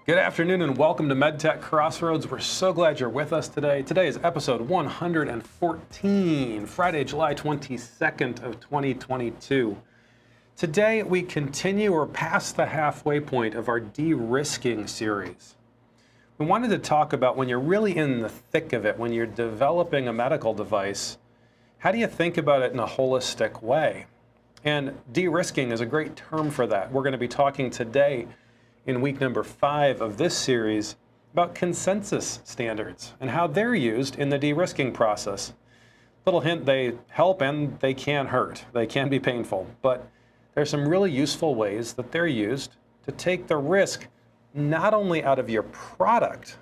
Good afternoon and welcome to MedTech Crossroads. We're so glad you're with us today. Today is episode 114, Friday, July 22nd of 2022. Today we continue or past the halfway point of our de-risking series. We wanted to talk about when you're really in the thick of it, when you're developing a medical device, how do you think about it in a holistic way? And de-risking is a great term for that. We're going to be talking today in week number 5 of this series about consensus standards and how they're used in the de-risking process. Little hint, they help and they can hurt. They can be painful, but there's some really useful ways that they're used to take the risk not only out of your product,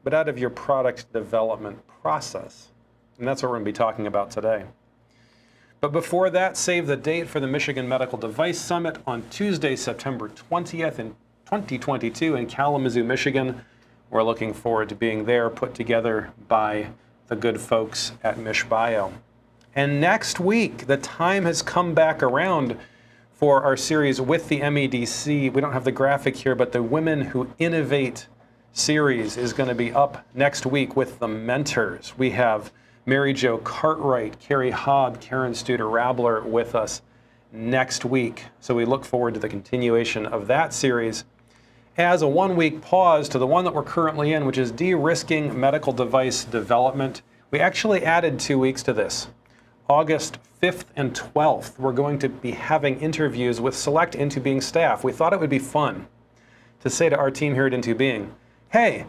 but out of your product development process. And that's what we're going to be talking about today. But before that, save the date for the Michigan Medical Device Summit on Tuesday, September 20th in 2022 in Kalamazoo, Michigan. We're looking forward to being there, put together by the good folks at MishBio. And next week, the time has come back around for our series with the MEDC. We don't have the graphic here, but the Women Who Innovate series is going to be up next week with the mentors. We have Mary Jo Cartwright, Carrie Hobb, Karen Studer-Rabler with us next week. So we look forward to the continuation of that series as a one-week pause to the one that we're currently in, which is de-risking medical device development. We actually added 2 weeks to this. August 5th and 12th, we're going to be having interviews with select IntoBeing staff. We thought it would be fun to say to our team here at IntoBeing, hey,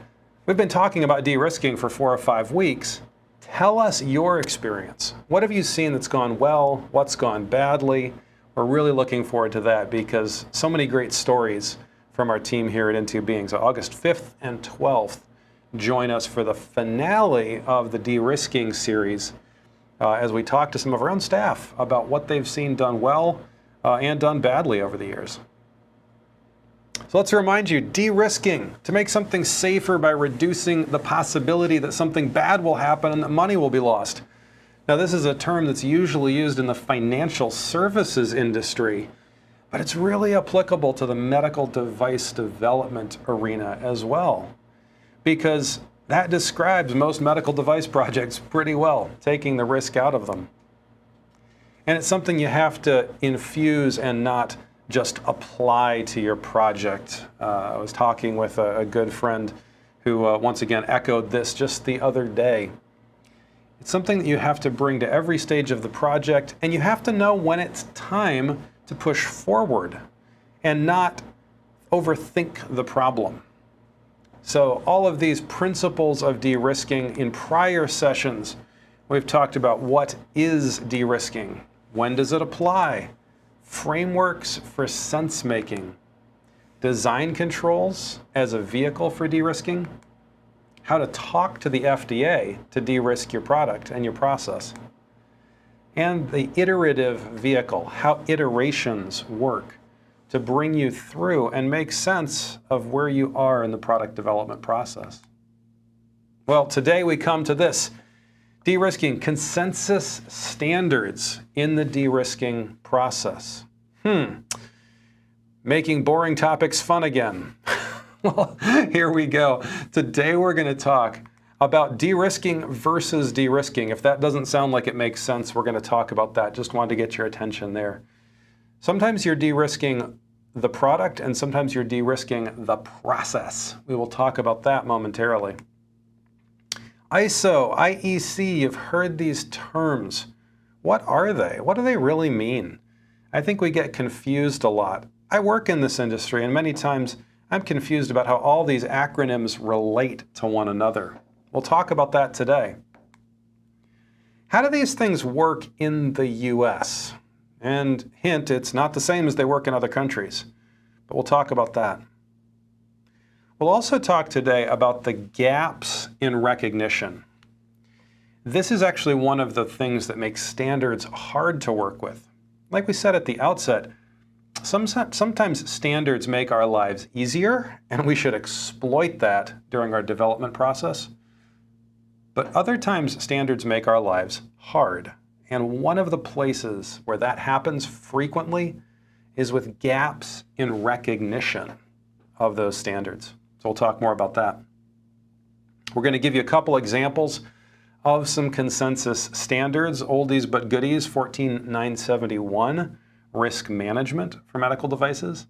we've been talking about de-risking for 4 or 5 weeks. Tell us your experience. What have you seen that's gone well? What's gone badly? We're really looking forward to that because so many great stories from our team here at IntoBeing. So August 5th and 12th, join us for the finale of the de-risking series as we talk to some of our own staff about what they've seen done well and done badly over the years. So let's remind you, de-risking, to make something safer by reducing the possibility that something bad will happen and that money will be lost. Now, this is a term that's usually used in the financial services industry, but it's really applicable to the medical device development arena as well, because that describes most medical device projects pretty well, taking the risk out of them. And it's something you have to infuse and not just apply to your project. I was talking with a good friend who once again echoed this just the other day. It's something that you have to bring to every stage of the project, and you have to know when it's time to push forward and not overthink the problem. So all of these principles of de-risking, in prior sessions, we've talked about what is de-risking, when does it apply, frameworks for sense making, design controls as a vehicle for de-risking, how to talk to the FDA to de-risk your product and your process, and the iterative vehicle, how iterations work to bring you through and make sense of where you are in the product development process. Well, today we come to this, de-risking consensus standards in the de-risking process. Making boring topics fun again. Well, here we go. Today we're going to talk about de-risking versus de-risking. If that doesn't sound like it makes sense, we're going to talk about that. Just wanted to get your attention there. Sometimes you're de-risking the product and sometimes you're de-risking the process. We will talk about that momentarily. ISO, IEC, you've heard these terms. What are they? What do they really mean? I think we get confused a lot. I work in this industry and many times I'm confused about how all these acronyms relate to one another. We'll talk about that today. How do these things work in the US? And hint, it's not the same as they work in other countries, but we'll talk about that. We'll also talk today about the gaps in recognition. This is actually one of the things that makes standards hard to work with. Like we said at the outset, sometimes standards make our lives easier, and we should exploit that during our development process. But other times, standards make our lives hard. And one of the places where that happens frequently is with gaps in recognition of those standards. So we'll talk more about that. We're going to give you a couple examples of some consensus standards, oldies but goodies. 14971, risk management for medical devices,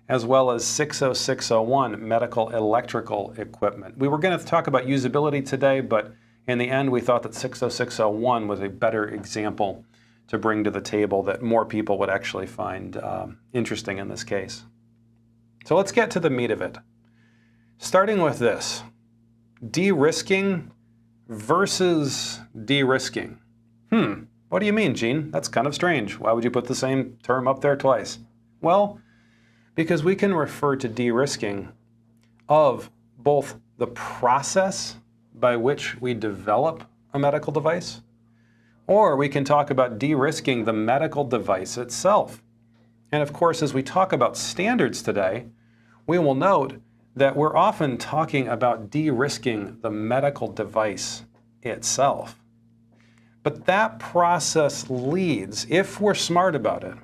as well as 60601, medical electrical equipment. We were going to talk about usability today, but in the end we thought that 60601 was a better example to bring to the table that more people would actually find interesting in this case. So let's get to the meat of it. Starting with this, de-risking versus de-risking. What do you mean, Gene? That's kind of strange. Why would you put the same term up there twice? Well, because we can refer to de-risking of both the process by which we develop a medical device, or we can talk about de-risking the medical device itself. And of course, as we talk about standards today, we will note that we're often talking about de-risking the medical device itself. But that process leads, if we're smart about it,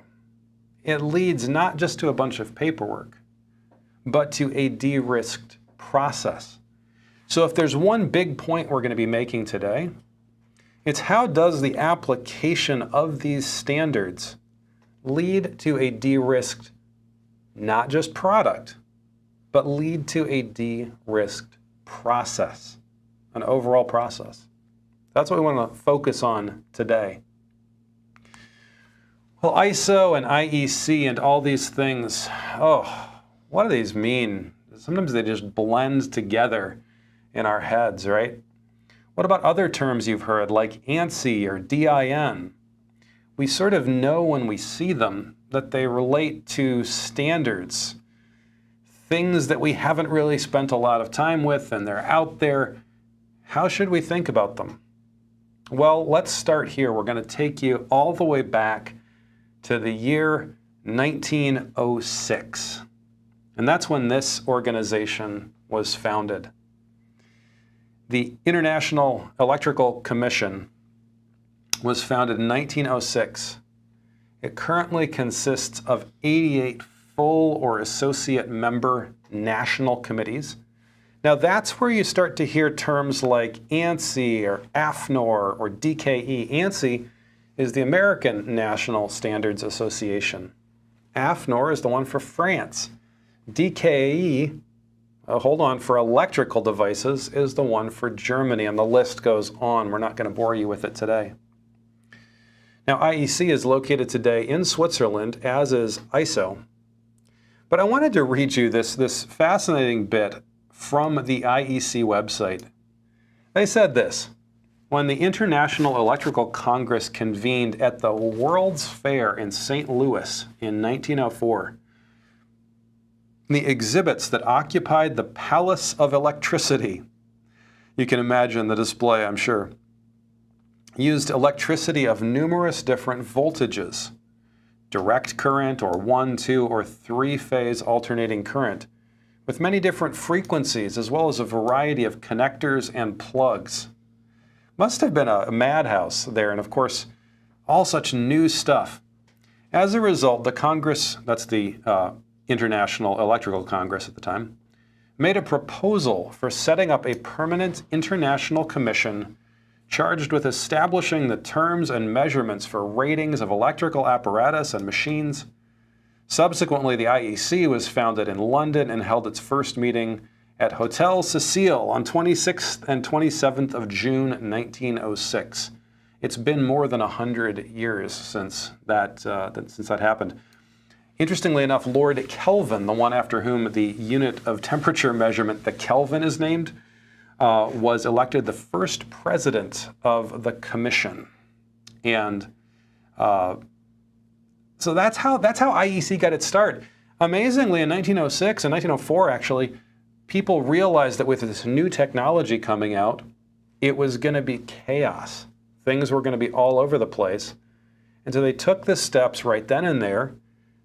it leads not just to a bunch of paperwork, but to a de-risked process. So if there's one big point we're going to be making today, it's how does the application of these standards lead to a de-risked, not just product, but lead to a de-risked process, an overall process. That's what we want to focus on today. Well, ISO and IEC and all these things, what do these mean? Sometimes they just blend together in our heads, right? What about other terms you've heard like ANSI or DIN? We sort of know when we see them that they relate to standards, things that we haven't really spent a lot of time with and they're out there. How should we think about them? Well, let's start here. We're going to take you all the way back to the year 1906. And that's when this organization was founded. The International Electrical Commission was founded in 1906. It currently consists of 88 full or associate member national committees. Now that's where you start to hear terms like ANSI or AFNOR or DKE. ANSI is the American National Standards Association. AFNOR is the one for France. DKE, for electrical devices, is the one for Germany, and the list goes on. We're not going to bore you with it today. Now IEC is located today in Switzerland, as is ISO. But I wanted to read you this fascinating bit from the IEC website. They said this: when the International Electrical Congress convened at the World's Fair in St. Louis in 1904, the exhibits that occupied the Palace of Electricity, you can imagine the display, I'm sure, used electricity of numerous different voltages, direct current or 1, 2, or 3-phase alternating current, with many different frequencies as well as a variety of connectors and plugs. Must have been a madhouse there, and of course, all such new stuff. As a result, the Congress, that's the International Electrical Congress at the time, made a proposal for setting up a permanent international commission charged with establishing the terms and measurements for ratings of electrical apparatus and machines. Subsequently, the IEC was founded in London and held its first meeting at Hotel Cecil on 26th and 27th of June 1906. It's been more than 100 years since that happened. Interestingly enough, Lord Kelvin, the one after whom the unit of temperature measurement, the Kelvin, is named, was elected the first president of the commission. And so that's how IEC got its start. Amazingly, in 1906 and 1904, actually, people realized that with this new technology coming out, it was going to be chaos. Things were going to be all over the place. And so they took the steps right then and there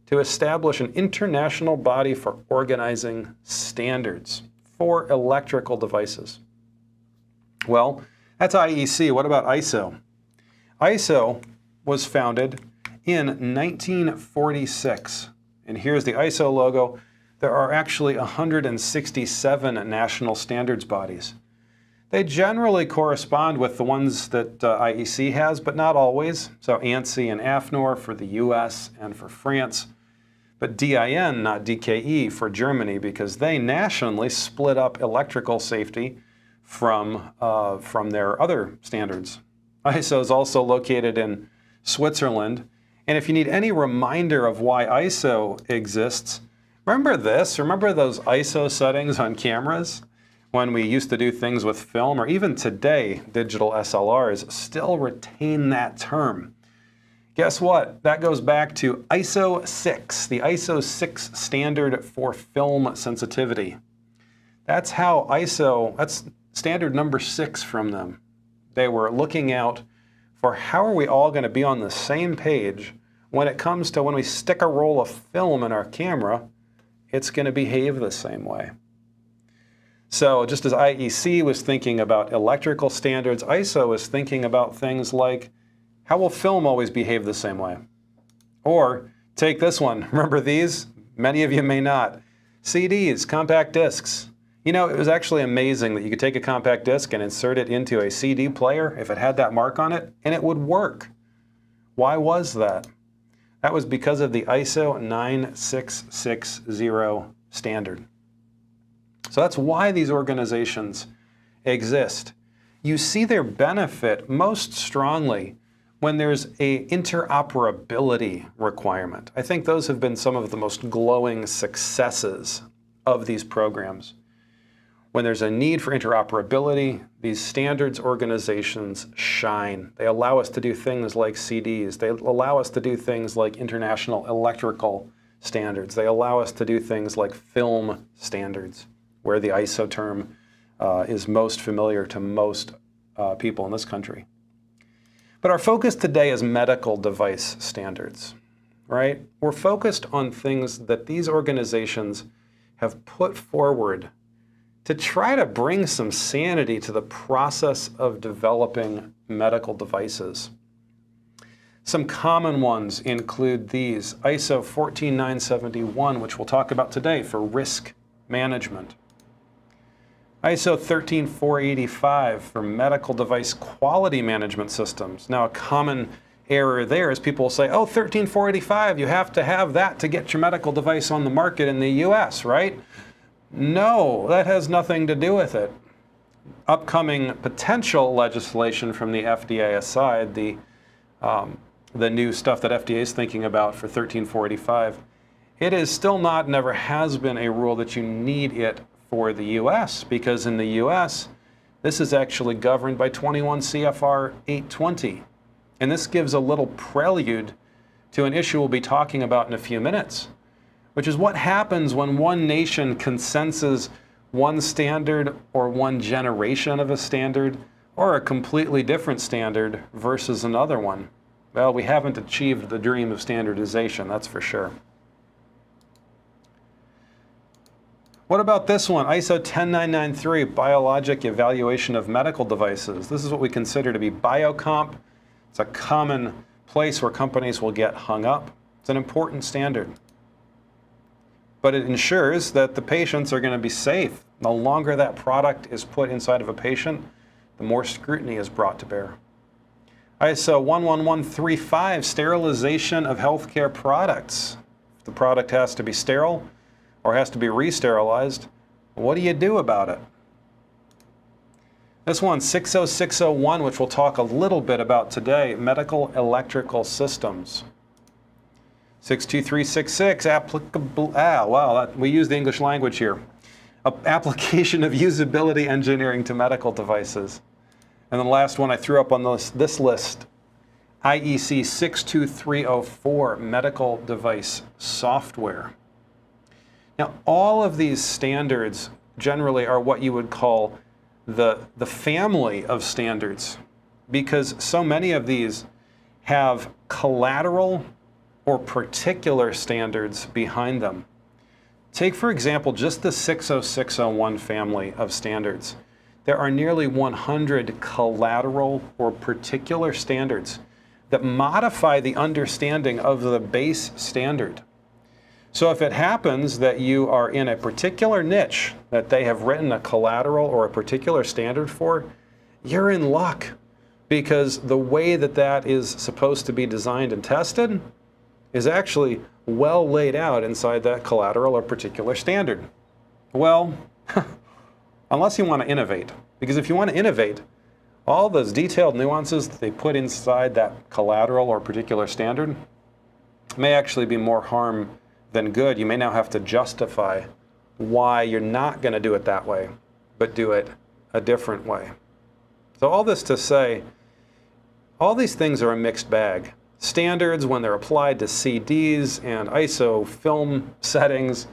to establish an international body for organizing standards for electrical devices. Well, that's IEC. What about ISO? ISO was founded in 1946. And here's the ISO logo. there are actually 167 national standards bodies. They generally correspond with the ones that IEC has, but not always. So ANSI and AFNOR for the US and for France, but DIN, not DKE, for Germany, because they nationally split up electrical safety from their other standards. ISO is also located in Switzerland. And if you need any reminder of why ISO exists, remember this, remember those ISO settings on cameras? When we used to do things with film, or even today, digital SLRs still retain that term. Guess what? That goes back to ISO 6, the ISO 6 standard for film sensitivity. That's how ISO, that's standard number 6 from them. They were looking out for how are we all going to be on the same page when it comes to when we stick a roll of film in our camera, it's going to behave the same way. So just as IEC was thinking about electrical standards, ISO is thinking about things like, how will film always behave the same way? Or take this one. Remember these? Many of you may not. CDs, compact discs. You know, it was actually amazing that you could take a compact disc and insert it into a CD player if it had that mark on it, and it would work. Why was that? That was because of the ISO 9660 standard. So that's why these organizations exist. You see their benefit most strongly when there's an interoperability requirement. I think those have been some of the most glowing successes of these programs. When there's a need for interoperability, these standards organizations shine. They allow us to do things like CDs. They allow us to do things like international electrical standards. They allow us to do things like film standards, where the ISO term is most familiar to most people in this country. But our focus today is medical device standards, right? We're focused on things that these organizations have put forward to try to bring some sanity to the process of developing medical devices. Some common ones include these: ISO 14971, which we'll talk about today for risk management. ISO 13485 for medical device quality management systems. Now, a common error there is people will say, oh, 13485, you have to have that to get your medical device on the market in the US, right? No, that has nothing to do with it. Upcoming potential legislation from the FDA aside, the new stuff that FDA is thinking about for 13485, it is still not, never has been a rule that you need it for the US, because in the US, this is actually governed by 21 CFR 820. And this gives a little prelude to an issue we'll be talking about in a few minutes, which is what happens when one nation consensus one standard or one generation of a standard or a completely different standard versus another one. Well, we haven't achieved the dream of standardization, that's for sure. What about this one, ISO 10993, Biologic Evaluation of Medical Devices? This is what we consider to be biocomp. It's a common place where companies will get hung up. It's an important standard. But it ensures that the patients are going to be safe. The longer that product is put inside of a patient, the more scrutiny is brought to bear. ISO 11135, Sterilization of Healthcare Products. If the product has to be sterile, or has to be re-sterilized, what do you do about it? This one, 60601, which we'll talk a little bit about today, medical electrical systems. 62366, applicable, we use the English language here. Application of usability engineering to medical devices. And then the last one I threw up on this list, IEC 62304, medical device software. Now, all of these standards generally are what you would call the family of standards, because so many of these have collateral or particular standards behind them. Take, for example, just the 60601 family of standards. There are nearly 100 collateral or particular standards that modify the understanding of the base standard. So if it happens that you are in a particular niche that they have written a collateral or a particular standard for, you're in luck, because the way that that is supposed to be designed and tested is actually well laid out inside that collateral or particular standard. Well, unless you want to innovate. Because if you want to innovate, all those detailed nuances that they put inside that collateral or particular standard may actually be more harm than good. You may now have to justify why you're not going to do it that way, but do it a different way. So all this to say, all these things are a mixed bag. Standards, when they're applied to CDs and ISO film settings,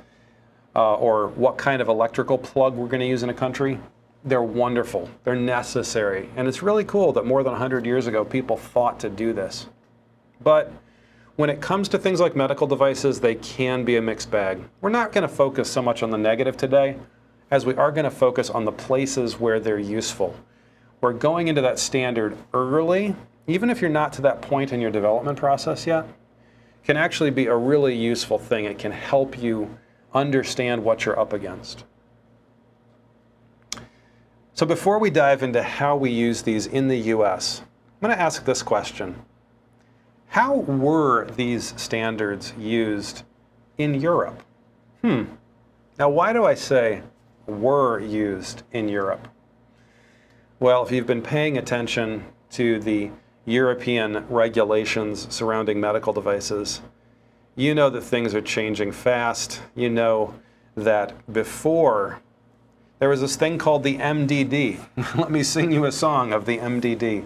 or what kind of electrical plug we're going to use in a country, they're wonderful. They're necessary. And it's really cool that more than 100 years ago, people thought to do this. But when it comes to things like medical devices, they can be a mixed bag. We're not going to focus so much on the negative today, as we are going to focus on the places where they're useful. We're going into that standard early, even if you're not to that point in your development process yet, can actually be a really useful thing. It can help you understand what you're up against. So before we dive into how we use these in the US, I'm going to ask this question. How were these standards used in Europe? Now, why do I say were used in Europe? Well, if you've been paying attention to the European regulations surrounding medical devices, you know that things are changing fast. You know that before, there was this thing called the MDD. Let me sing you a song of the MDD.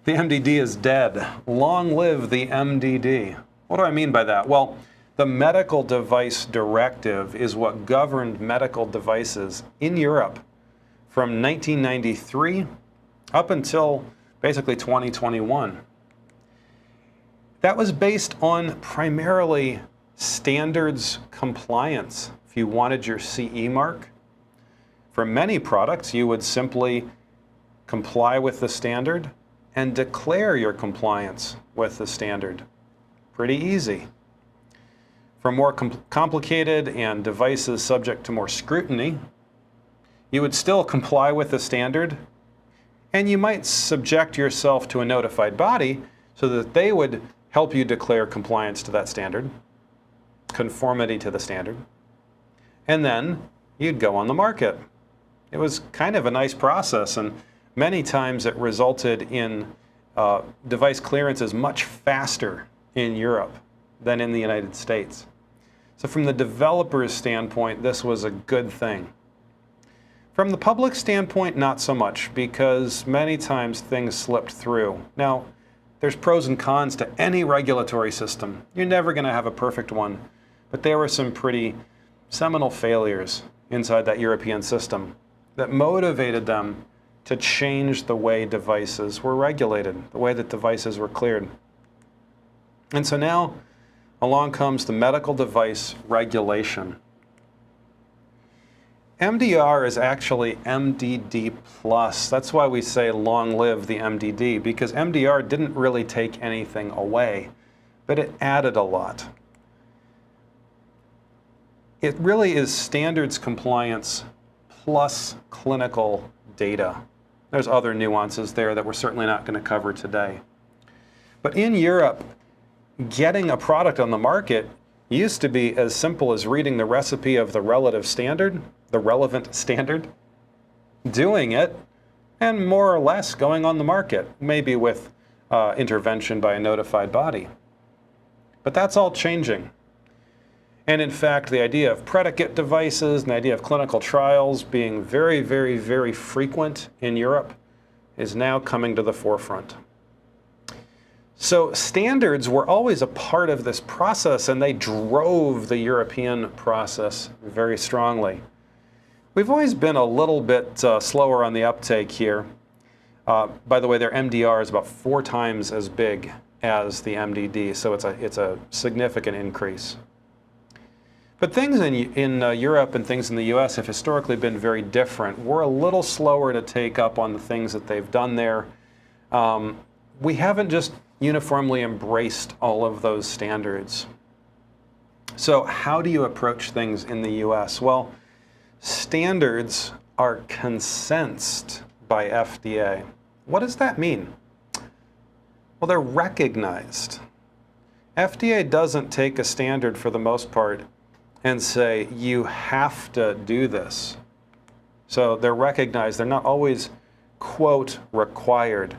The MDD is dead. Long live the MDD. What do I mean by that? Well, the Medical Device Directive is what governed medical devices in Europe from 1993 up until basically 2021. That was based on primarily standards compliance. If you wanted your CE mark, for many products, you would simply comply with the standard and declare your compliance with the standard. Pretty easy. For more complicated and devices subject to more scrutiny, you would still comply with the standard, and you might subject yourself to a notified body so that they would help you declare compliance to that standard, conformity to the standard, and then you'd go on the market. It was kind of a nice process, and many times it resulted in device clearances much faster in Europe than in the United States. So from the developer's standpoint, this was a good thing. From the public standpoint, not so much, because many times things slipped through. Now, there's pros and cons to any regulatory system. You're never going to have a perfect one, but there were some pretty seminal failures inside that European system that motivated them to change the way devices were regulated, the way that devices were cleared. And so now, along comes the medical device regulation. MDR is actually MDD plus. That's why we say long live the MDD, because MDR didn't really take anything away, but it added a lot. It really is standards compliance plus clinical data. There's other nuances there that we're certainly not going to cover today. But in Europe, getting a product on the market used to be as simple as reading the recipe of the relevant standard, doing it, and more or less going on the market, maybe with intervention by a notified body. But that's all changing. And in fact, the idea of predicate devices and the idea of clinical trials being very, very, very frequent in Europe is now coming to the forefront. So standards were always a part of this process, and they drove the European process very strongly. We've always been a little bit slower on the uptake here. By the way, their MDR is about 4 times as big as the MDD, so it's a significant increase. But things in Europe and things in the US have historically been very different. We're a little slower to take up on the things that they've done there. We haven't just uniformly embraced all of those standards. So how do you approach things in the US? Well, standards are consensed by FDA. What does that mean? Well, they're recognized. FDA doesn't take a standard for the most part and say, you have to do this. So they're recognized. They're not always, quote, required.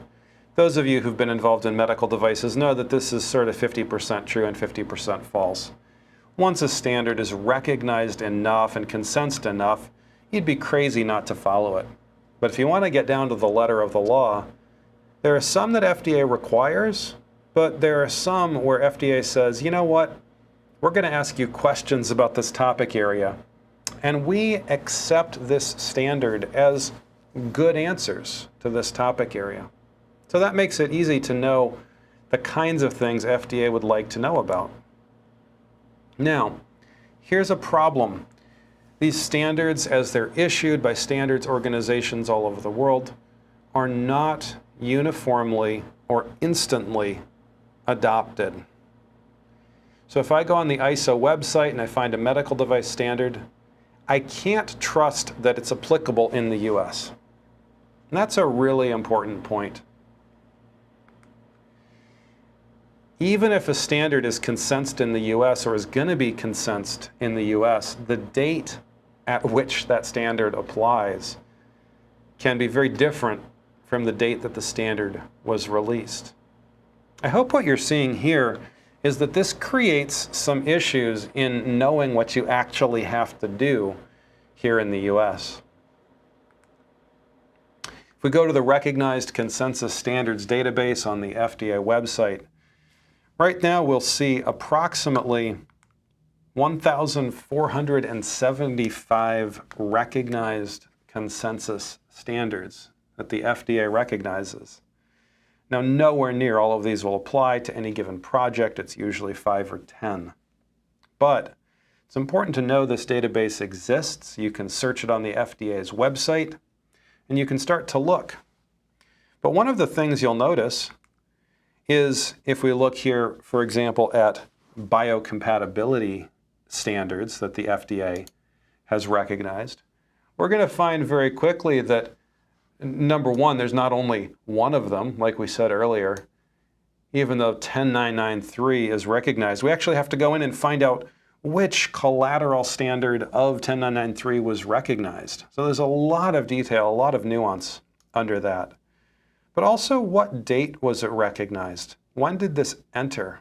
Those of you who've been involved in medical devices know that this is sort of 50% true and 50% false. Once a standard is recognized enough and consensed enough, you'd be crazy not to follow it. But if you want to get down to the letter of the law, there are some that FDA requires, but there are some where FDA says, you know what, we're going to ask you questions about this topic area, and we accept this standard as good answers to this topic area. So that makes it easy to know the kinds of things FDA would like to know about. Now, here's a problem. These standards, as they're issued by standards organizations all over the world, are not uniformly or instantly adopted. So if I go on the ISO website and I find a medical device standard, I can't trust that it's applicable in the US. And that's a really important point. Even if a standard is consensed in the US or is going to be consensed in the US, the date at which that standard applies can be very different from the date that the standard was released. I hope what you're seeing here is that this creates some issues in knowing what you actually have to do here in the US. If we go to the Recognized Consensus Standards database on the FDA website, right now we'll see approximately 1,475 recognized consensus standards that the FDA recognizes. Now, nowhere near all of these will apply to any given project. It's usually 5 or 10. But it's important to know this database exists. You can search it on the FDA's website, and you can start to look. But one of the things you'll notice is if we look here, for example, at biocompatibility standards that the FDA has recognized, we're going to find very quickly that number one, there's not only one of them, like we said earlier. Even though 10993 is recognized, we actually have to go in and find out which collateral standard of 10993 was recognized. So there's a lot of detail, a lot of nuance under that. But also, what date was it recognized? When did this enter?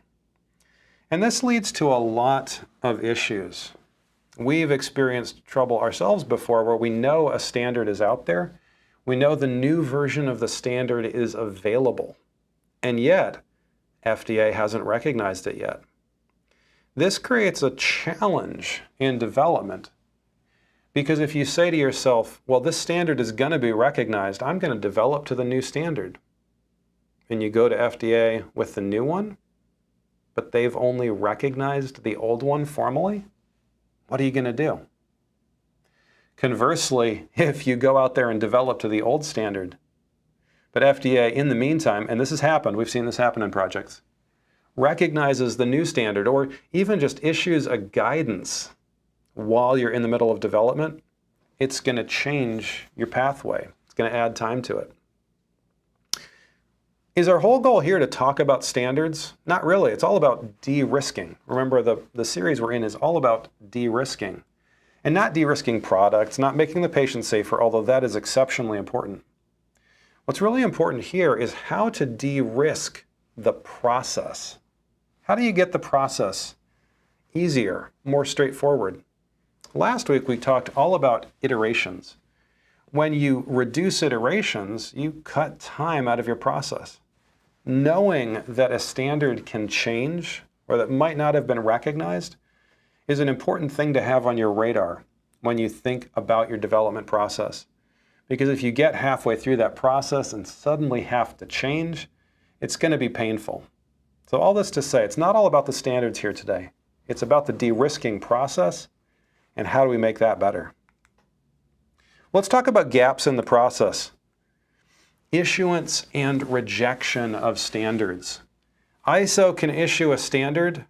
And this leads to a lot of issues. We've experienced trouble ourselves before where we know a standard is out there. We know the new version of the standard is available, and yet FDA hasn't recognized it yet. This creates a challenge in development because if you say to yourself, well, this standard is going to be recognized, I'm going to develop to the new standard, and you go to FDA with the new one, but they've only recognized the old one formally, what are you going to do? Conversely, if you go out there and develop to the old standard, but FDA in the meantime, and this has happened, we've seen this happen in projects, recognizes the new standard or even just issues a guidance while you're in the middle of development, it's going to change your pathway. It's going to add time to it. Is our whole goal here to talk about standards? Not really. It's all about de-risking. Remember, the series we're in is all about de-risking. And not de-risking products, not making the patient safer, although that is exceptionally important. What's really important here is how to de-risk the process. How do you get the process easier, more straightforward? Last week we talked all about iterations. When you reduce iterations, you cut time out of your process. Knowing that a standard can change or that might not have been recognized is an important thing to have on your radar when you think about your development process. Because if you get halfway through that process and suddenly have to change, it's going to be painful. So all this to say, it's not all about the standards here today. It's about the de-risking process and how do we make that better. Let's talk about gaps in the process. Issuance and rejection of standards. ISO can issue a standard,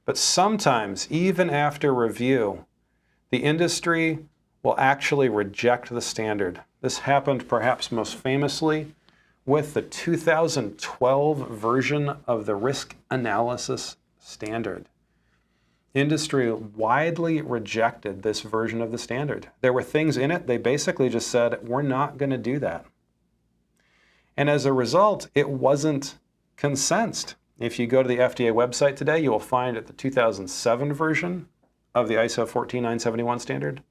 But sometimes, even after review, the industry will actually reject the standard. This happened perhaps most famously with the 2012 version of the risk analysis standard. Industry widely rejected this version of the standard. There were things in it, they basically just said, we're not going to do that. And as a result, it wasn't consensed. If you go to the FDA website today, you will find the 2007 version of the ISO 14971 standard.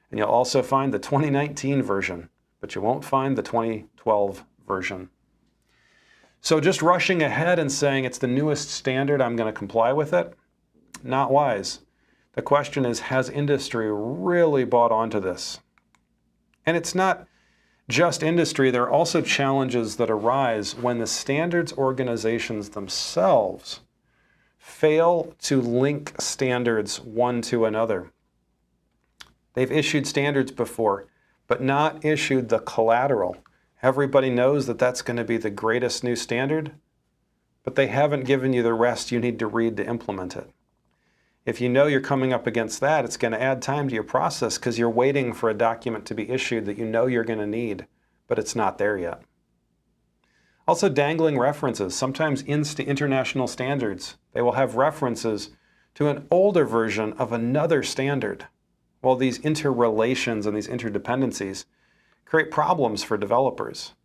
And you'll also find the 2019 version, but you won't find the 2012 version. So just rushing ahead and saying it's the newest standard, I'm going to comply with it, not wise. The question is, has industry really bought onto this? And it's not just industry. There are also challenges that arise when the standards organizations themselves fail to link standards one to another. They've issued standards before, but not issued the collateral. Everybody knows that that's going to be the greatest new standard, but they haven't given you the rest you need to read to implement it. If you know you're coming up against that, it's going to add time to your process because you're waiting for a document to be issued that you know you're going to need, but it's not there yet. Also, dangling references. Sometimes international standards, they will have references to an older version of another standard. Well, these interrelations and these interdependencies create problems for developers.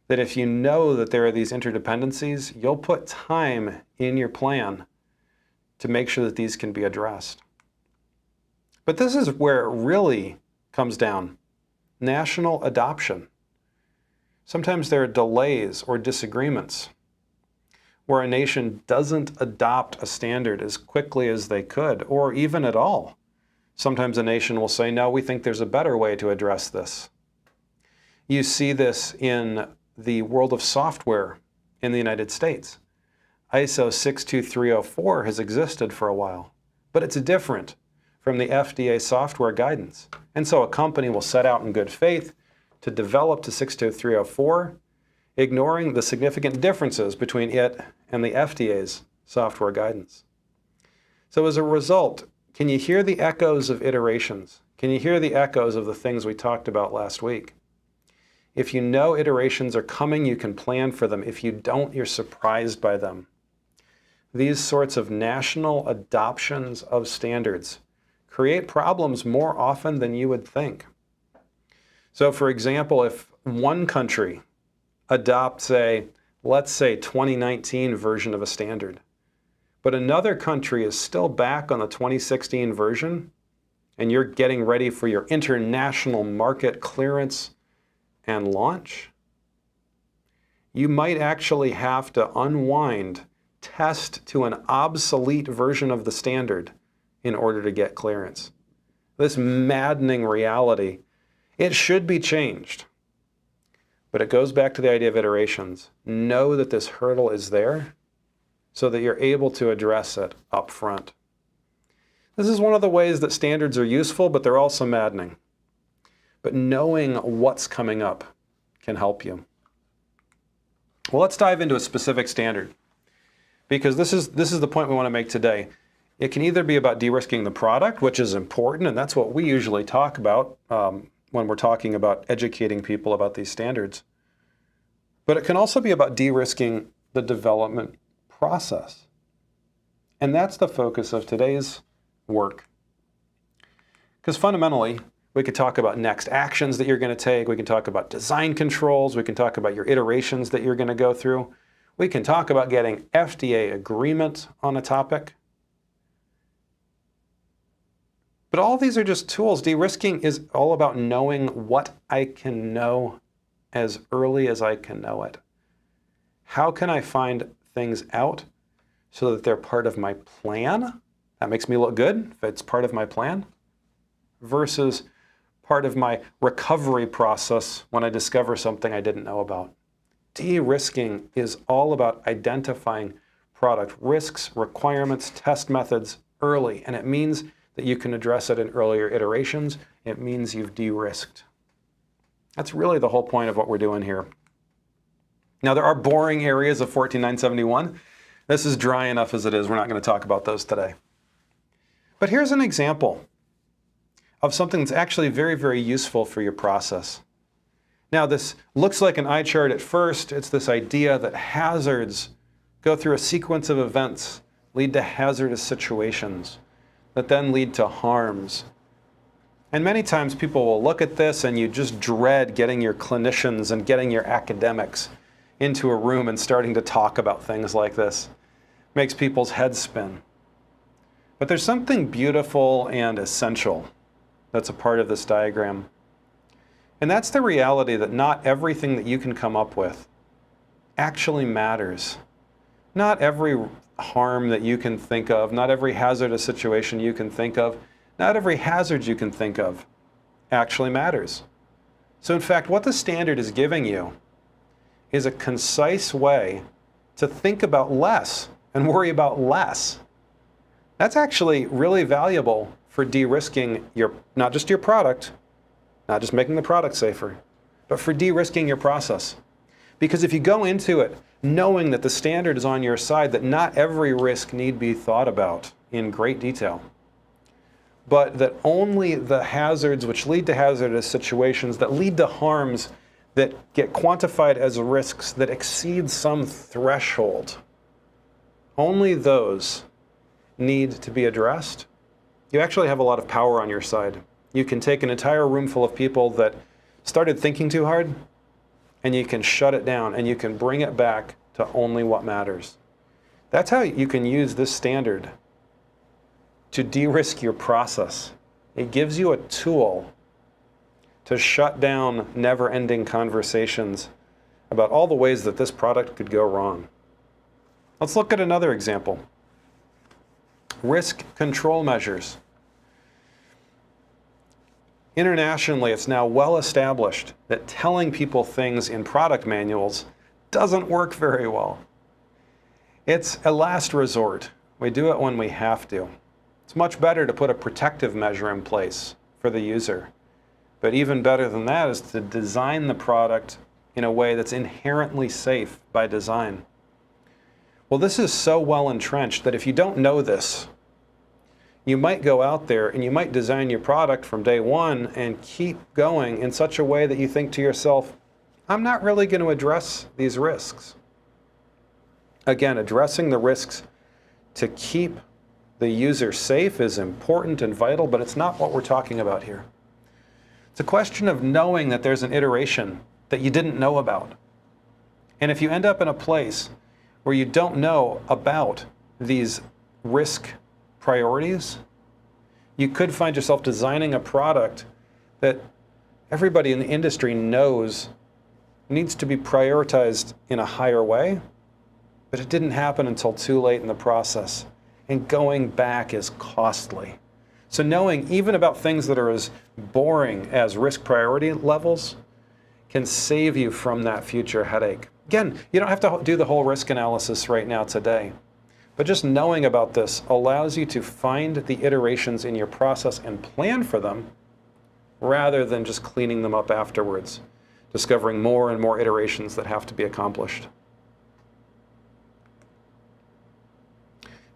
That if you know that there are these interdependencies, you'll put time in your plan to make sure that these can be addressed. But this is where it really comes down. National adoption. Sometimes there are delays or disagreements where a nation doesn't adopt a standard as quickly as they could, or even at all. Sometimes a nation will say, no, we think there's a better way to address this. You see this in the world of software in the United States. ISO 62304 has existed for a while, but it's different from the FDA software guidance. And so a company will set out in good faith to develop to 62304, ignoring the significant differences between it and the FDA's software guidance. So as a result, can you hear the echoes of iterations? Can you hear the echoes of the things we talked about last week? If you know iterations are coming, you can plan for them. If you don't, you're surprised by them. These sorts of national adoptions of standards create problems more often than you would think. So for example, if one country adopts let's say 2019 version of a standard, but another country is still back on the 2016 version, and you're getting ready for your international market clearance and launch, you might actually have to unwind, test to an obsolete version of the standard in order to get clearance. This maddening reality, it should be changed. But it goes back to the idea of iterations. Know that this hurdle is there so that you're able to address it up front. This is one of the ways that standards are useful, but they're also maddening. But knowing what's coming up can help you. Well, let's dive into a specific standard, because this is the point we want to make today. It can either be about de-risking the product, which is important, and that's what we usually talk about when we're talking about educating people about these standards. But it can also be about de-risking the development process. And that's the focus of today's work. Because fundamentally, we could talk about next actions that you're going to take. We can talk about design controls. We can talk about your iterations that you're going to go through. We can talk about getting FDA agreement on a topic. But all these are just tools. De-risking is all about knowing what I can know as early as I can know it. How can I find things out so that they're part of my plan? That makes me look good if it's part of my plan, versus part of my recovery process when I discover something I didn't know about. De-risking is all about identifying product risks, requirements, test methods early, and it means that you can address it in earlier iterations. It means you've de-risked. That's really the whole point of what we're doing here. Now, there are boring areas of 14971 This is dry enough as it is. We're not going to talk about those today. But here's an example of something that's actually very, very useful for your process. Now, this looks like an eye chart at first. It's this idea that hazards go through a sequence of events, lead to hazardous situations, that then lead to harms. And many times people will look at this and you just dread getting your clinicians and getting your academics into a room and starting to talk about things like this. Makes people's heads spin. But there's something beautiful and essential that's a part of this diagram. And that's the reality that not everything that you can come up with actually matters. Not every harm that you can think of, not every hazardous situation you can think of, not every hazard you can think of actually matters. So in fact, what the standard is giving you is a concise way to think about less and worry about less. That's actually really valuable for de-risking not just your product, not just making the product safer, but for de-risking your process. Because if you go into it knowing that the standard is on your side, that not every risk need be thought about in great detail, but that only the hazards which lead to hazardous situations, that lead to harms that get quantified as risks that exceed some threshold, only those need to be addressed, you actually have a lot of power on your side. You can take an entire room full of people that started thinking too hard, and you can shut it down, and you can bring it back to only what matters. That's how you can use this standard to de-risk your process. It gives you a tool to shut down never-ending conversations about all the ways that this product could go wrong. Let's look at another example. Risk control measures. Internationally, it's now well established that telling people things in product manuals doesn't work very well. It's a last resort. We do it when we have to. It's much better to put a protective measure in place for the user. But even better than that is to design the product in a way that's inherently safe by design. Well, this is so well entrenched that if you don't know this, you might go out there and you might design your product from day one and keep going in such a way that you think to yourself, I'm not really going to address these risks. Again, addressing the risks to keep the user safe is important and vital, but it's not what we're talking about here. It's a question of knowing that there's an iteration that you didn't know about. And if you end up in a place where you don't know about these risk priorities, you could find yourself designing a product that everybody in the industry knows needs to be prioritized in a higher way, but it didn't happen until too late in the process. And going back is costly. So knowing even about things that are as boring as risk priority levels can save you from that future headache. Again, you don't have to do the whole risk analysis right now today. But just knowing about this allows you to find the iterations in your process and plan for them rather than just cleaning them up afterwards, discovering more and more iterations that have to be accomplished.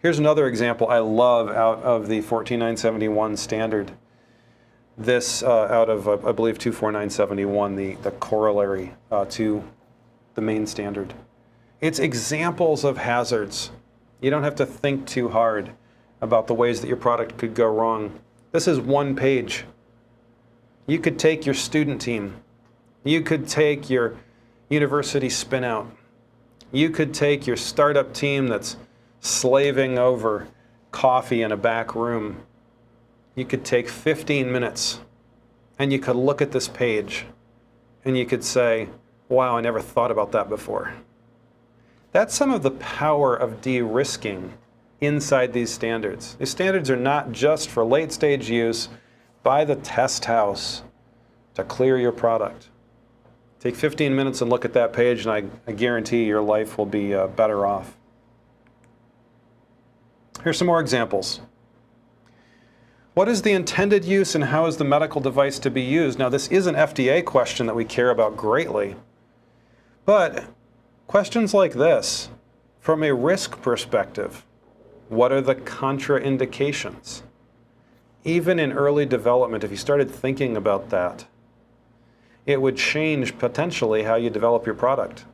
Here's another example I love out of the 14971 standard. This out of, I believe, 24971, the corollary to the main standard. It's examples of hazards. You don't have to think too hard about the ways that your product could go wrong. This is one page. You could take your student team. You could take your university spin out. You could take your startup team that's slaving over coffee in a back room. You could take 15 minutes and you could look at this page and you could say, wow, I never thought about that before. That's some of the power of de-risking inside these standards. These standards are not just for late-stage use by the test house to clear your product. Take 15 minutes and look at that page, and I guarantee your life will be better off. Here's some more examples. What is the intended use and how is the medical device to be used? Now, this is an FDA question that we care about greatly, but questions like this From a risk perspective, what are the contraindications? Even in early development, if you started thinking about that, it would change potentially how you develop your product.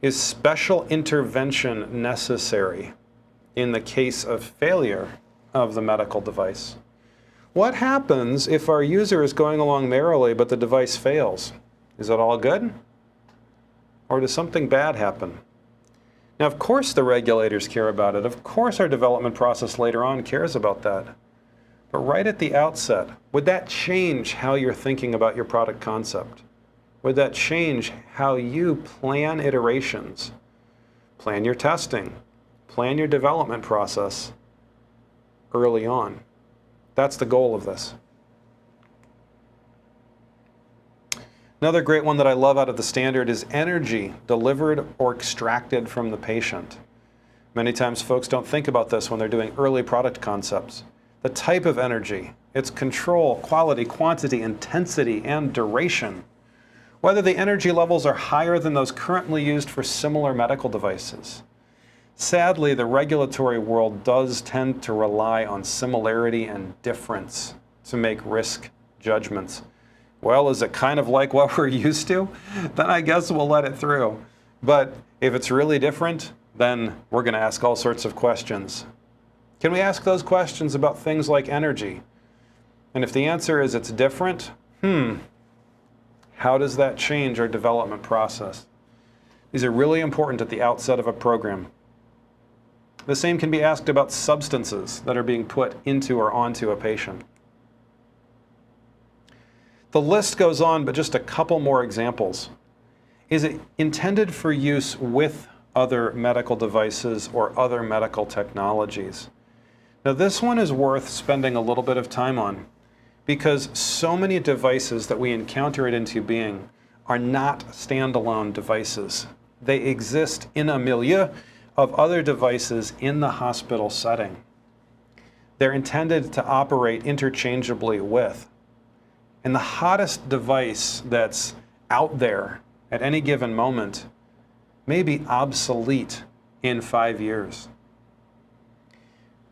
Is special intervention necessary in the case of failure of the medical device? What happens if our user is going along merrily but the device fails? Is it all good? Or does something bad happen? Now, of course the regulators care about it. Of course our development process later on cares about that. But right at the outset, would that change how you're thinking about your product concept? Would that change how you plan iterations, plan your testing, plan your development process early on? That's the goal of this. Another great one that I love out of the standard is energy delivered or extracted from the patient. Many times folks don't think about this when they're doing early product concepts. The type of energy, its control, quality, quantity, intensity, and duration. Whether the energy levels are higher than those currently used for similar medical devices. Sadly, the regulatory world does tend to rely on similarity and difference to make risk judgments. Well, is it kind of like what we're used to? Then I guess we'll let it through. But if it's really different, then we're going to ask all sorts of questions. Can we ask those questions about things like energy? And if the answer is it's different, how does that change our development process? These are really important at the outset of a program. The same can be asked about substances that are being put into or onto a patient. The list goes on, but just a couple more examples. Is it intended for use with other medical devices or other medical technologies? Now, this one is worth spending a little bit of time on, because so many devices that we encounter it into being are not standalone devices. They exist in a milieu of other devices in the hospital setting. They're intended to operate interchangeably with. And the hottest device that's out there at any given moment may be obsolete in 5 years.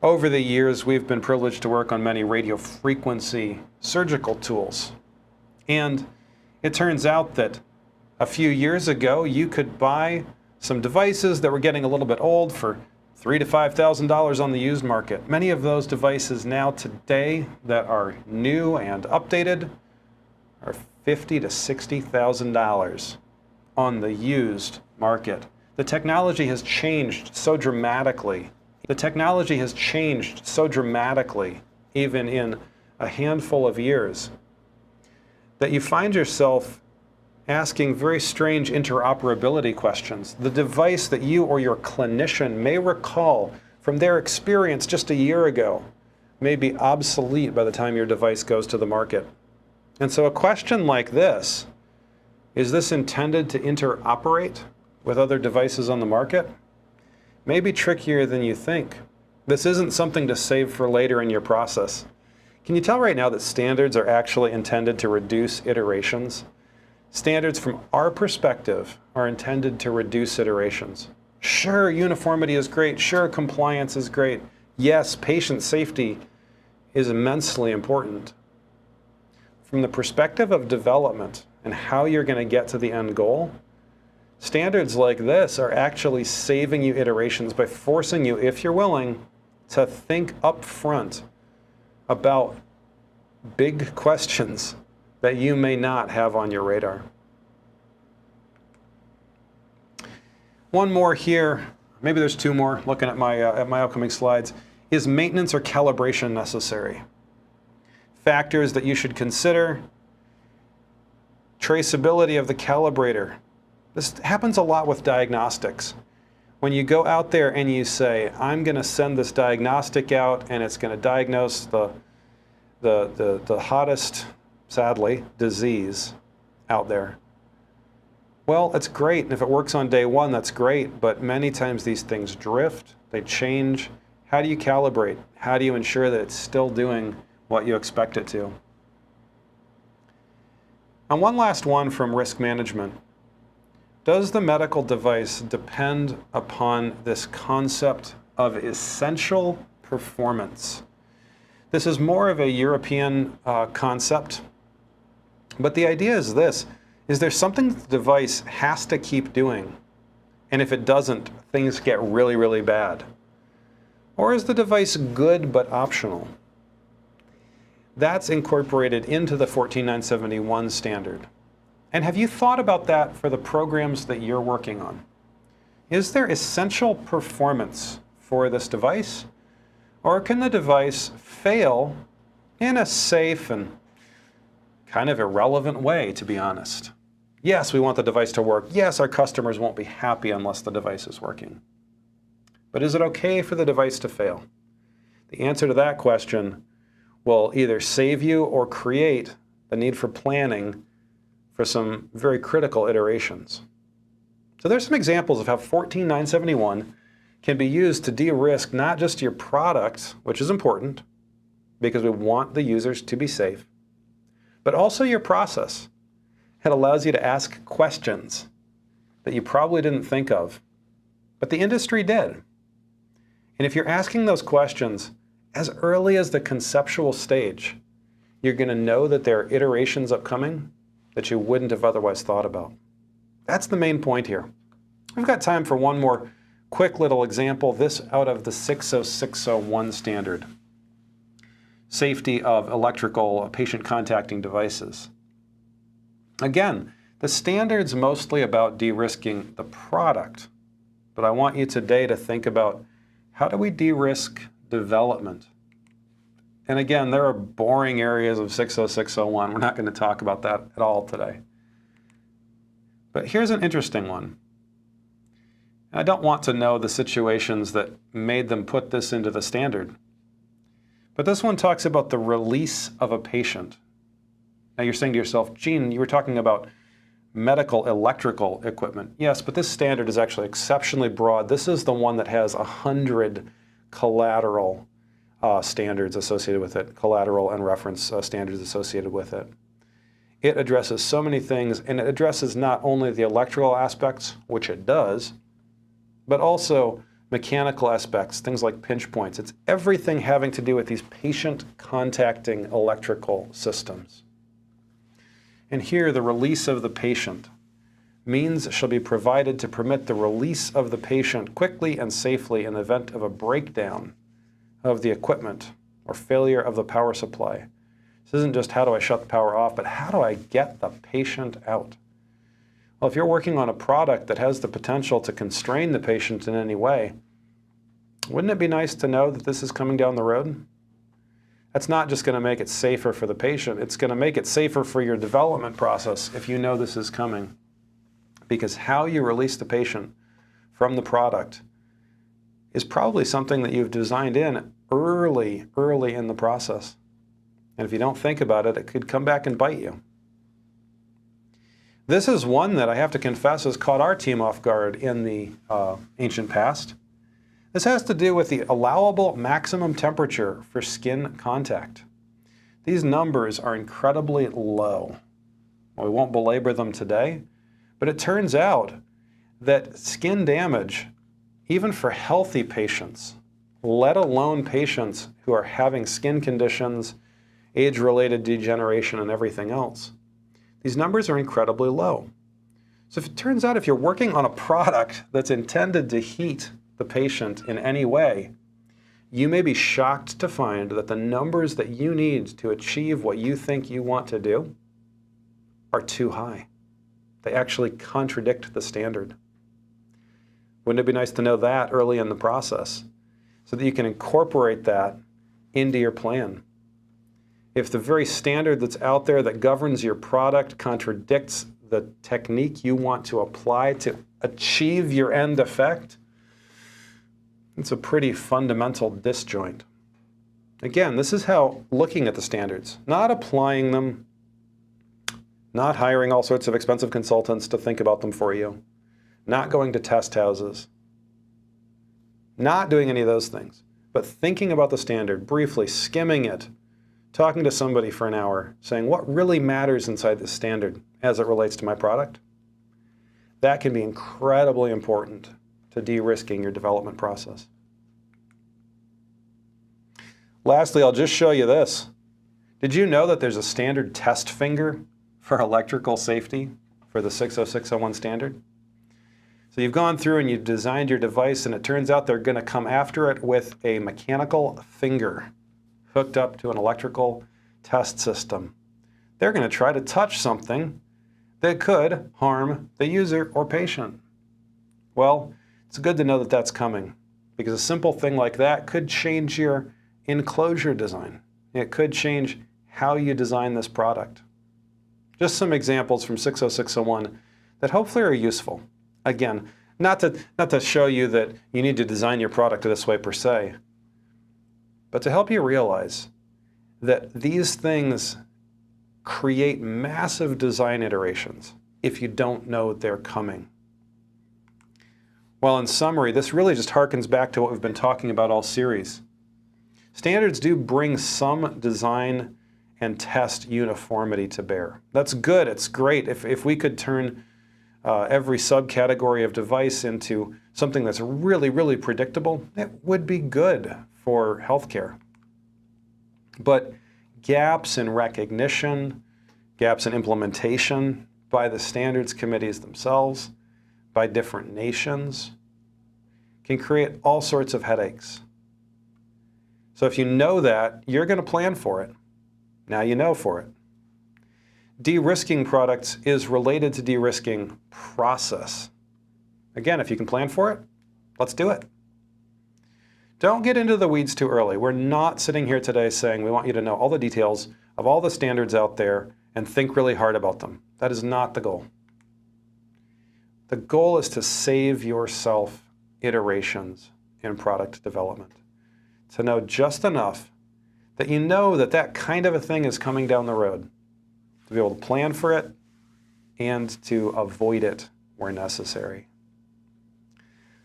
Over the years, we've been privileged to work on many radiofrequency surgical tools. And it turns out that a few years ago, you could buy some devices that were getting a little bit old for $3,000 to $5,000 on the used market. Many of those devices now today that are new and updated are $50,000 to $60,000 on the used market. The technology has changed so dramatically. Even in a handful of years, that you find yourself asking very strange interoperability questions. The device that you or your clinician may recall from their experience just a year ago may be obsolete by the time your device goes to the market. And so a question like this, is this intended to interoperate with other devices on the market? May be trickier than you think. This isn't something to save for later in your process. Can you tell right now that standards are actually intended to reduce iterations? Standards from our perspective are intended to reduce iterations. Sure, uniformity is great. Sure, compliance is great. Yes, patient safety is immensely important. From the perspective of development and how you're going to get to the end goal, standards like this are actually saving you iterations by forcing you, if you're willing, to think up front about big questions that you may not have on your radar. One more here, maybe there's two more, looking at my upcoming slides. Is maintenance or calibration necessary? Factors that you should consider. Traceability of the calibrator. This happens a lot with diagnostics. When you go out there and you say, I'm going to send this diagnostic out and it's going to diagnose the hottest, sadly, disease out there. Well, it's great, and if it works on day one, that's great, but many times these things drift, they change. How do you calibrate? How do you ensure that it's still doing what you expect it to? And one last one from risk management. Does the medical device depend upon this concept of essential performance? This is more of a European concept, but the idea is this: is there something the device has to keep doing, and if it doesn't, things get really, really bad? Or is the device good but optional? That's incorporated into the 14971 standard. And have you thought about that for the programs that you're working on? Is there essential performance for this device? Or can the device fail in a safe and kind of irrelevant way, to be honest? Yes, we want the device to work. Yes, our customers won't be happy unless the device is working. But is it okay for the device to fail? The answer to that question will either save you or create the need for planning for some very critical iterations. So there's some examples of how 14971 can be used to de-risk not just your product, which is important because we want the users to be safe, but also your process. It allows you to ask questions that you probably didn't think of, but the industry did. And if you're asking those questions as early as the conceptual stage, you're going to know that there are iterations upcoming that you wouldn't have otherwise thought about. That's the main point here. We've got time for one more quick little example, this out of the 60601 standard. Safety of electrical patient contacting devices. Again, the standard's mostly about de-risking the product, but I want you today to think about how do we de-risk development? And again, there are boring areas of 60601. We're not going to talk about that at all today. But here's an interesting one. I don't want to know the situations that made them put this into the standard. But this one talks about the release of a patient. Now you're saying to yourself, Gene, you were talking about medical electrical equipment. Yes, but this standard is actually exceptionally broad. This is the one that has 100 collateral standards associated with it, collateral and reference standards associated with it. It addresses so many things, and it addresses not only the electrical aspects, which it does, but also mechanical aspects, things like pinch points. It's everything having to do with these patient contacting electrical systems. And here, the release of the patient. Means shall be provided to permit the release of the patient quickly and safely in the event of a breakdown of the equipment or failure of the power supply. This isn't just how do I shut the power off, but how do I get the patient out? Well, if you're working on a product that has the potential to constrain the patient in any way, wouldn't it be nice to know that this is coming down the road? That's not just going to make it safer for the patient, it's going to make it safer for your development process if you know this is coming. Because how you release the patient from the product is probably something that you've designed in early in the process. And if you don't think about it, it could come back and bite you. This is one that I have to confess has caught our team off guard in the ancient past. This has to do with the allowable maximum temperature for skin contact. These numbers are incredibly low. Well, we won't belabor them today, but it turns out that skin damage, even for healthy patients, let alone patients who are having skin conditions, age-related degeneration, and everything else, these numbers are incredibly low. So if it turns out if you're working on a product that's intended to heat the patient in any way, you may be shocked to find that the numbers that you need to achieve what you think you want to do are too high. They actually contradict the standard. Wouldn't it be nice to know that early in the process so that you can incorporate that into your plan? If the very standard that's out there that governs your product contradicts the technique you want to apply to achieve your end effect, it's a pretty fundamental disjoint. Again, this is how looking at the standards, not applying them, not hiring all sorts of expensive consultants to think about them for you, not going to test houses, not doing any of those things, but thinking about the standard, briefly skimming it, talking to somebody for an hour, saying what really matters inside this standard as it relates to my product. That can be incredibly important to de-risking your development process. Lastly, I'll just show you this. Did you know that there's a standard test finger for electrical safety for the 60601 standard? So you've gone through and you've designed your device, and it turns out they're going to come after it with a mechanical finger hooked up to an electrical test system. They're going to try to touch something that could harm the user or patient. Well, it's good to know that that's coming, because a simple thing like that could change your enclosure design. It could change how you design this product. Just some examples from 60601 that hopefully are useful. Again, not to show you that you need to design your product this way per se, but to help you realize that these things create massive design iterations if you don't know they're coming. Well, in summary, this really just harkens back to what we've been talking about all series. Standards do bring some design and test uniformity to bear. That's good, it's great. If we could turn every subcategory of device into something that's really, really predictable, it would be good for healthcare. But gaps in recognition, gaps in implementation by the standards committees themselves, by different nations, can create all sorts of headaches. So if you know that, you're going to plan for it. Now you know for it. De-risking products is related to de-risking process. Again, if you can plan for it, let's do it. Don't get into the weeds too early. We're not sitting here today saying we want you to know all the details of all the standards out there and think really hard about them. That is not the goal. The goal is to save yourself iterations in product development, to know just enough that you know that that kind of a thing is coming down the road, to be able to plan for it and to avoid it where necessary.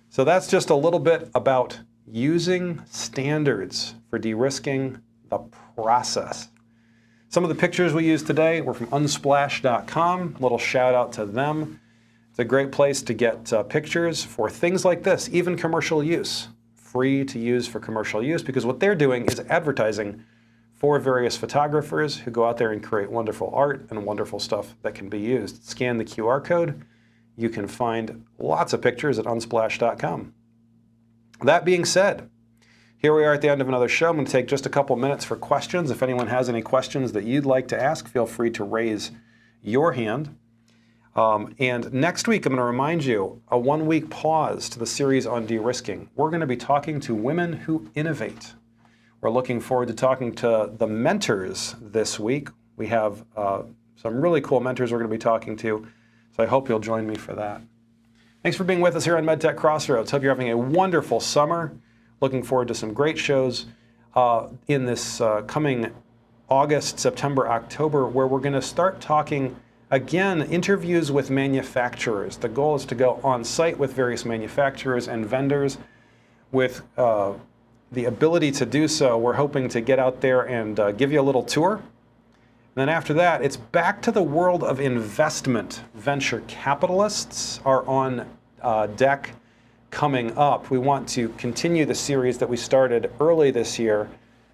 So that's just a little bit about using standards for de-risking the process. Some of the pictures we used today were from unsplash.com. A little shout out to them. It's a great place to get pictures for things like this, even commercial use. Free to use for commercial use, because what they're doing is advertising for various photographers who go out there and create wonderful art and wonderful stuff that can be used. Scan the QR code. You can find lots of pictures at unsplash.com. That being said, here we are at the end of another show. I'm going to take just a couple minutes for questions. If anyone has any questions that you'd like to ask, feel free to raise your hand. And next week, I'm going to remind you, a one-week pause to the series on de-risking. We're going to be talking to women who innovate. We're looking forward to talking to the mentors this week. We have some really cool mentors we're going to be talking to, so I hope you'll join me for that. Thanks for being with us here on MedTech Crossroads. Hope you're having a wonderful summer. Looking forward to some great shows in this coming August, September, October, where we're going to start talking, again, interviews with manufacturers. The goal is to go on site with various manufacturers and vendors. With the ability to do so, we're hoping to get out there and give you a little tour. And then after that, it's back to the world of investment. Venture capitalists are on deck coming up. We want to continue the series that we started early this year.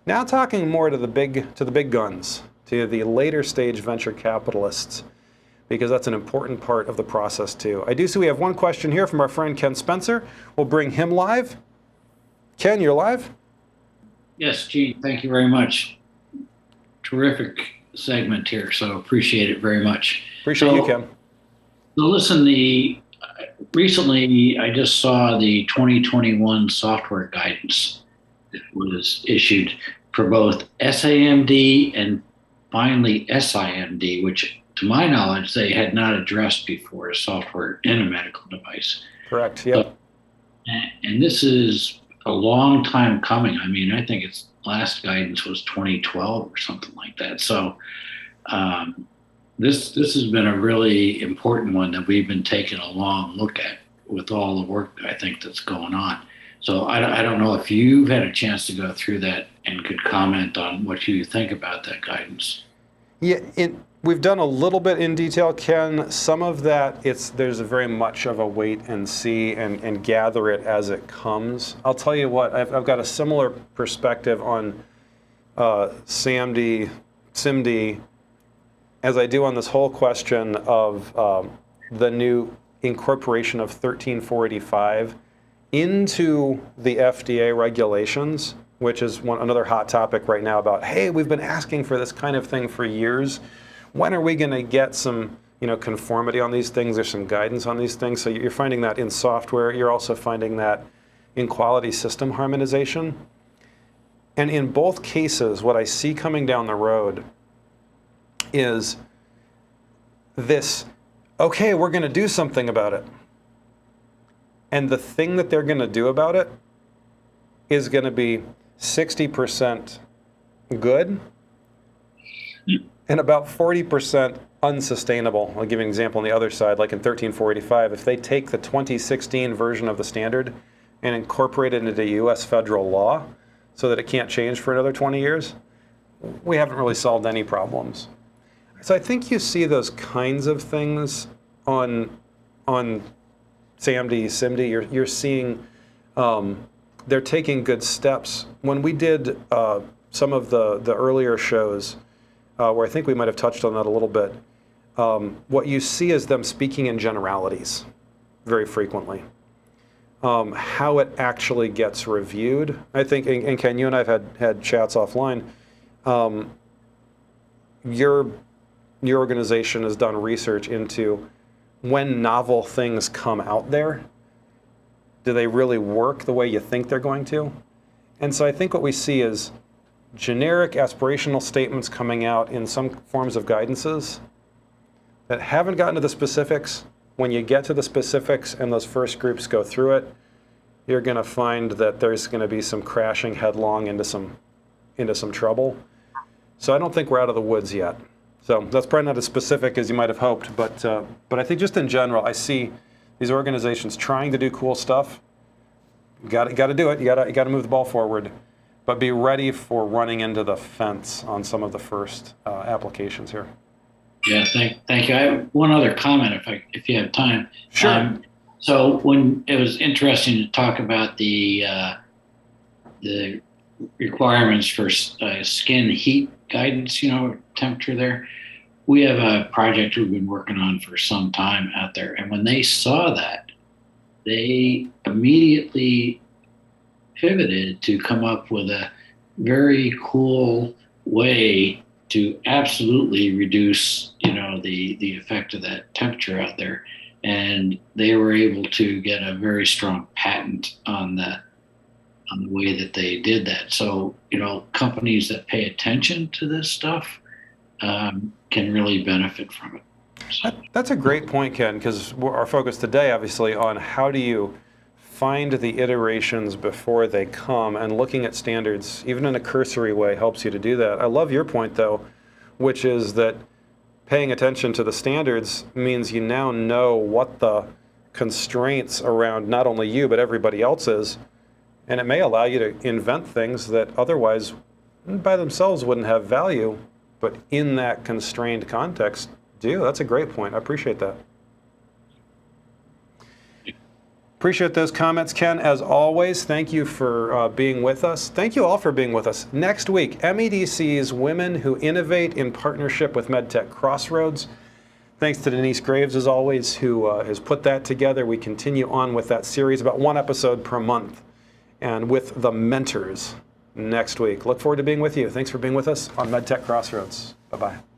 Now talking more to the big guns, to the later stage venture capitalists, because that's an important part of the process too. I do see we have one question here from our friend Ken Spencer. We'll bring him live. Ken, you're live? Yes, Gene, thank you very much. Terrific segment here, so appreciate it very much. Appreciate you, Ken. So listen, recently I just saw the 2021 software guidance that was issued for both SAMD and finally SIMD, which to my knowledge they had not addressed before as software in a medical device. Correct, yep. And this is a long time coming. I mean, I think its last guidance was 2012 or something like that. So this has been a really important one that we've been taking a long look at with all the work I think that's going on. So I don't know if you've had a chance to go through that and could comment on what you think about that guidance. Yeah, we've done a little bit in detail, Ken. Some of that, there's a very much of a wait and see and gather it as it comes. I'll tell you what, I've got a similar perspective on SAMD, SIMD, as I do on this whole question of the new incorporation of 13485 into the FDA regulations, which is another hot topic right now about, hey, we've been asking for this kind of thing for years. When are we going to get some, conformity on these things or some guidance on these things? So you're finding that in software. You're also finding that in quality system harmonization. And in both cases, what I see coming down the road is this, okay, we're going to do something about it. And the thing that they're going to do about it is going to be 60% good and about 40% unsustainable. I'll give you an example on the other side, like in 13485. If they take the 2016 version of the standard and incorporate it into U.S. federal law so that it can't change for another 20 years, we haven't really solved any problems. So I think you see those kinds of things on SAMD, SIMD. You're seeing they're taking good steps. When we did some of the earlier shows, where I think we might have touched on that a little bit, what you see is them speaking in generalities very frequently. How it actually gets reviewed, I think, and Ken, you and I have had chats offline. Your organization has done research into when novel things come out there, do they really work the way you think they're going to? And so I think what we see is generic aspirational statements coming out in some forms of guidances that haven't gotten to the specifics. When you get to the specifics and those first groups go through it, you're going to find that there's going to be some crashing headlong into some trouble. So I don't think we're out of the woods yet. So that's probably not as specific as you might have hoped, but I think just in general, I see these organizations trying to do cool stuff. You got to do it. You got to move the ball forward, but be ready for running into the fence on some of the first applications here. Yeah, thank you. I have one other comment, if you have time. Sure. So when it was interesting to talk about the requirements for skin heat guidance, temperature there. We have a project we've been working on for some time out there. And when they saw that, they immediately pivoted to come up with a very cool way to absolutely reduce, the effect of that temperature out there. And they were able to get a very strong patent on the way that they did that. So, companies that pay attention to this stuff can really benefit from it. So. That's a great point, Ken, because our focus today, obviously, on how do you find the iterations before they come, and looking at standards, even in a cursory way, helps you to do that. I love your point, though, which is that paying attention to the standards means you now know what the constraints around not only you, but everybody else is. And it may allow you to invent things that otherwise by themselves wouldn't have value, but in that constrained context do. That's a great point. I appreciate that. Appreciate those comments, Ken. As always, thank you for being with us. Thank you all for being with us. Next week, MEDC's Women Who Innovate in partnership with MedTech Crossroads. Thanks to Denise Graves, as always, who has put that together. We continue on with that series, about one episode per month, and with the mentors next week. Look forward to being with you. Thanks for being with us on MedTech Crossroads. Bye-bye.